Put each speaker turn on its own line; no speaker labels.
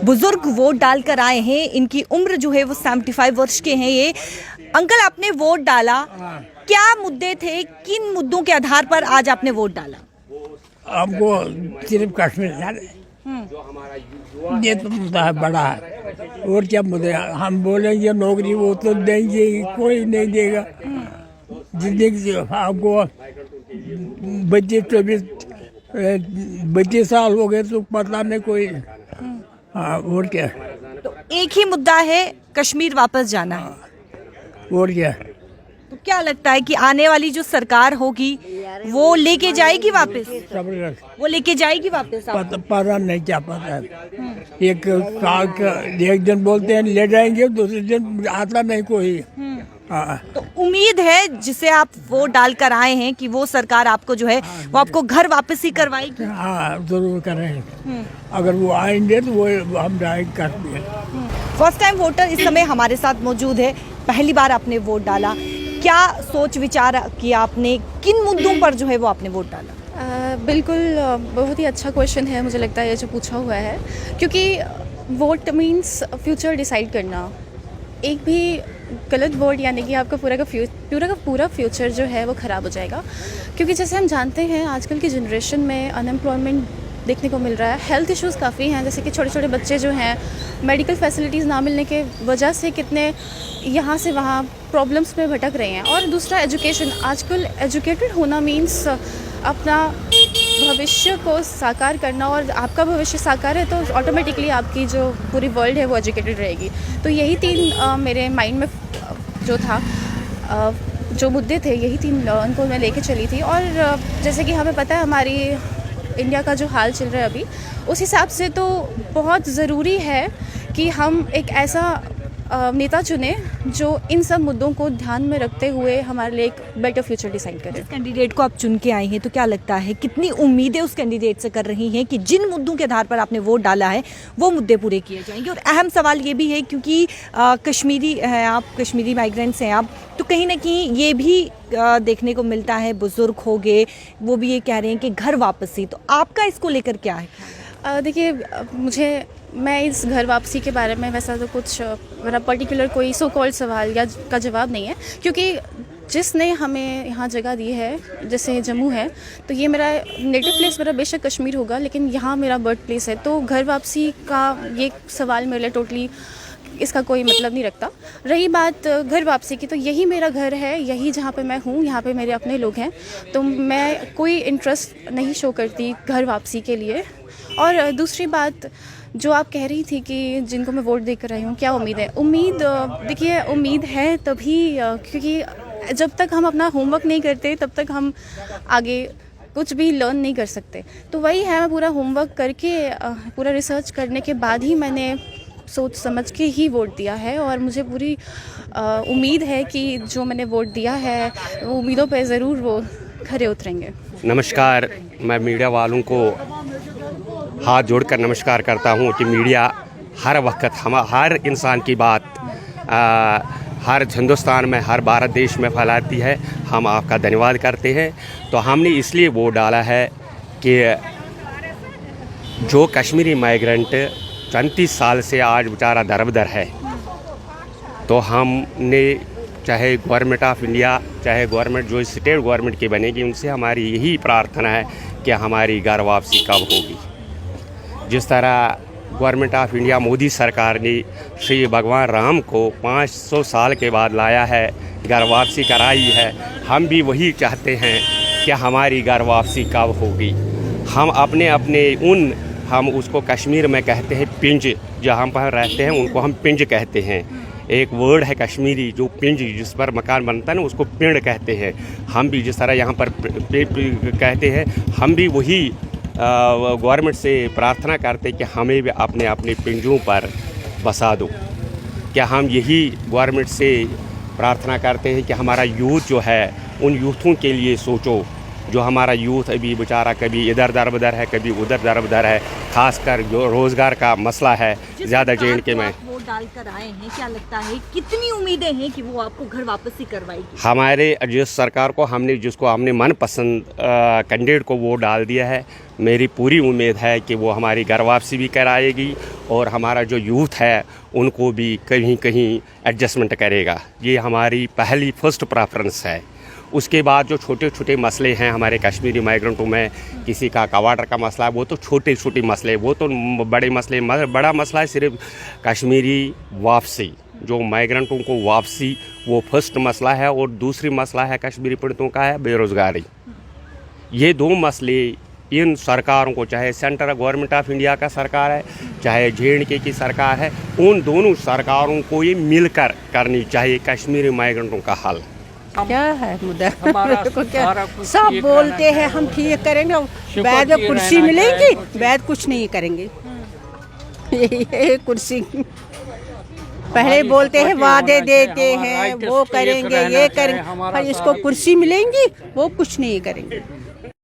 बुजुर्ग वोट डालकर आए हैं, इनकी उम्र जो है वो 75 वर्ष के हैं। ये अंकल, आपने वोट डाला, क्या मुद्दे थे, किन मुद्दों के आधार पर आज आपने वोट डाला?
हमको सिर्फ कश्मीर ये तो मुद्दा है बड़ा है, और क्या मुद्दे हैं? हम बोलेंगे नौकरी वो तो देंगे, कोई नहीं देगा। जिंदगी से आपको बच्चे 25 साल हो गए तो पता नहीं कोई। हाँ, और क्या?
तो एक ही मुद्दा है, कश्मीर वापस जाना है।
और क्या?
तो क्या लगता है कि आने वाली जो सरकार होगी वो लेके जाएगी वापस? वो लेके जाएगी वापस?
पता नहीं, क्या पता है। एक साल का एक दिन बोलते हैं ले जाएंगे, दूसरे दिन आता नहीं कोई। हाँ।
तो उम्मीद है जिसे आप वोट डालकर आए हैं कि वो सरकार आपको जो है वो आपको घर वापस ही करवाएगी?
हाँ, जरूर करेंगे। अगर वो आएंगे तो वो हम डायरेक्ट कर देंगे।
फर्स्ट टाइम वोटर इस समय हमारे साथ मौजूद है, पहली बार आपने वोट डाला, क्या सोच विचार किया आपने, किन मुद्दों पर जो है वो आपने वोट डाला?
बिल्कुल, बहुत ही अच्छा क्वेश्चन है मुझे लगता है ये जो पूछा हुआ है, क्योंकि वोट फ्यूचर डिसाइड करना। एक भी गलत वोट यानी कि आपका पूरा फ्यूचर जो है वो ख़राब हो जाएगा। क्योंकि जैसे हम जानते हैं आजकल की जनरेशन में अनएम्प्लॉयमेंट देखने को मिल रहा है, हेल्थ इश्यूज़ काफ़ी हैं, जैसे कि छोटे छोटे बच्चे जो हैं मेडिकल फैसिलिटीज़ ना मिलने के वजह से कितने यहाँ से वहाँ प्रॉब्लम्स में भटक रहे हैं। और दूसरा एजुकेशन, आजकल एजुकेटेड होना मीन्स अपना भविष्य को साकार करना, और आपका भविष्य साकार है तो ऑटोमेटिकली आपकी जो पूरी वर्ल्ड है वो एजुकेटेड रहेगी। तो यही तीन मेरे माइंड में जो था, जो मुद्दे थे, यही तीन उनको मैं लेके चली थी। और जैसे कि हमें पता है हमारी इंडिया का जो हाल चल रहा है अभी, उस हिसाब से तो बहुत ज़रूरी है कि हम एक ऐसा नेता चुने जो इन सब मुद्दों को ध्यान में रखते हुए हमारे लिए एक बेटर फ्यूचर डिसाइड करे।
जिस कैंडिडेट को आप चुन के आए हैं, तो क्या लगता है कितनी उम्मीदें उस कैंडिडेट से कर रही हैं कि जिन मुद्दों के आधार पर आपने वोट डाला है वो मुद्दे पूरे किए जाएंगे? और अहम सवाल ये भी है क्योंकि कश्मीरी हैं आप, कश्मीरी माइग्रेंट्स हैं आप, तो कहीं ना कहीं ये भी देखने को मिलता है, बुजुर्ग हो गए वो भी ये कह रहे हैं कि घर वापसी, तो आपका इसको लेकर क्या है?
देखिए, मैं इस घर वापसी के बारे में वैसा तो कुछ मेरा पर्टिकुलर कोई सो कॉल्ड सवाल या का जवाब नहीं है, क्योंकि जिसने हमें यहाँ जगह दी है, जैसे जम्मू है, तो ये मेरा नेटिव प्लेस मेरा बेशक कश्मीर होगा, लेकिन यहाँ मेरा बर्थ प्लेस है। तो घर वापसी का ये सवाल मेरे लिए टोटली इसका कोई मतलब नहीं रखता। रही बात घर वापसी की, तो यही मेरा घर है, यही जहाँ पे मैं हूँ, यहाँ पे मेरे अपने लोग हैं, तो मैं कोई इंटरेस्ट नहीं शो करती घर वापसी के लिए। और दूसरी बात जो आप कह रही थी कि जिनको मैं वोट देकर आई हूँ, क्या उम्मीद है? देखिए, उम्मीद है तभी क्योंकि जब तक हम अपना होमवर्क नहीं करते तब तक हम आगे कुछ भी लर्न नहीं कर सकते। तो वही है, मैं पूरा होमवर्क करके पूरा रिसर्च करने के बाद ही मैंने सोच समझ के ही वोट दिया है, और मुझे पूरी उम्मीद है कि जो मैंने वोट दिया है वो उम्मीदों पे ज़रूर वो खरे उतरेंगे।
नमस्कार, मैं मीडिया वालों को हाथ जोड़कर नमस्कार करता हूँ कि मीडिया हर वक्त हर इंसान की बात हर हिंदुस्तान में, हर भारत देश में फैलाती है। हम आपका धन्यवाद करते हैं। तो हमने इसलिए वोट डाला है कि जो कश्मीरी माइग्रेंट 34 साल से आज बेचारा दर-बदर है, तो हमने चाहे गवर्नमेंट ऑफ इंडिया, चाहे गवर्नमेंट जो स्टेट गवर्नमेंट की बनेगी, उनसे हमारी यही प्रार्थना है कि हमारी घर वापसी कब होगी। जिस तरह गवर्नमेंट ऑफ इंडिया मोदी सरकार ने श्री भगवान राम को 500 साल के बाद लाया है, घर वापसी कराई है, हम भी वही चाहते हैं कि हमारी घर वापसी कब होगी। हम हम उसको कश्मीर में कहते हैं पिंज, जहाँ पर रहते हैं उनको हम पिंज कहते हैं। एक वर्ड है कश्मीरी जो पिंज, जिस पर मकान बनता है ना, उसको पिंड कहते हैं। हम भी जिस तरह यहाँ पर कहते हैं, हम भी वही गवर्नमेंट से प्रार्थना करते कि हमें भी अपने अपने पिंजों पर बसा दो। क्या हम यही गवर्नमेंट से प्रार्थना करते हैं कि हमारा यूथ जो है, उन यूथों के लिए सोचो जो हमारा यूथ अभी बेचारा कभी इधर दर-बदर है, कभी उधर दर-बदर है, खासकर जो रोज़गार का मसला है ज़्यादा J&K में।
वोट डालकर आए हैं, क्या लगता है कितनी उम्मीदें हैं कि वो आपको घर वापसी करवाएगी?
हमारे जिस सरकार को जिसको हमने मनपसंद कैंडिडेट को वोट डाल दिया है, मेरी पूरी उम्मीद है कि वो हमारी घर वापसी भी कराएगी और हमारा जो यूथ है उनको भी कहीं कहीं एडजस्टमेंट करेगा। ये हमारी पहली फर्स्ट प्रेफरेंस है। उसके बाद जो छोटे छोटे मसले हैं हमारे कश्मीरी माइग्रेंटों में, किसी का कवाटर का मसला है, वो तो छोटे छोटे मसले, वो तो बड़े मसले, बड़ा मसला है सिर्फ कश्मीरी वापसी, जो माइग्रेंटों को वापसी, वो फर्स्ट मसला है। और दूसरी मसला है कश्मीरी पंडितों का है बेरोज़गारी। ये दो मसले इन सरकारों को, चाहे सेंट्रल गवर्नमेंट ऑफ इंडिया का सरकार है, चाहे J&K की सरकार है, उन दोनों सरकारों को ये मिलकर करनी चाहिए कश्मीरी माइग्रेंटों का हल।
क्या है मुद्दा? को क्या सब बोलते हैं हम ठीक करेंगे, बाद में कुर्सी मिलेगी, बाद कुछ नहीं करेंगे। ये कुर्सी पहले बोलते हैं, वादे देते हैं, वो करेंगे, ये करेंगे, पर इसको कुर्सी मिलेंगी, वो कुछ नहीं करेंगे।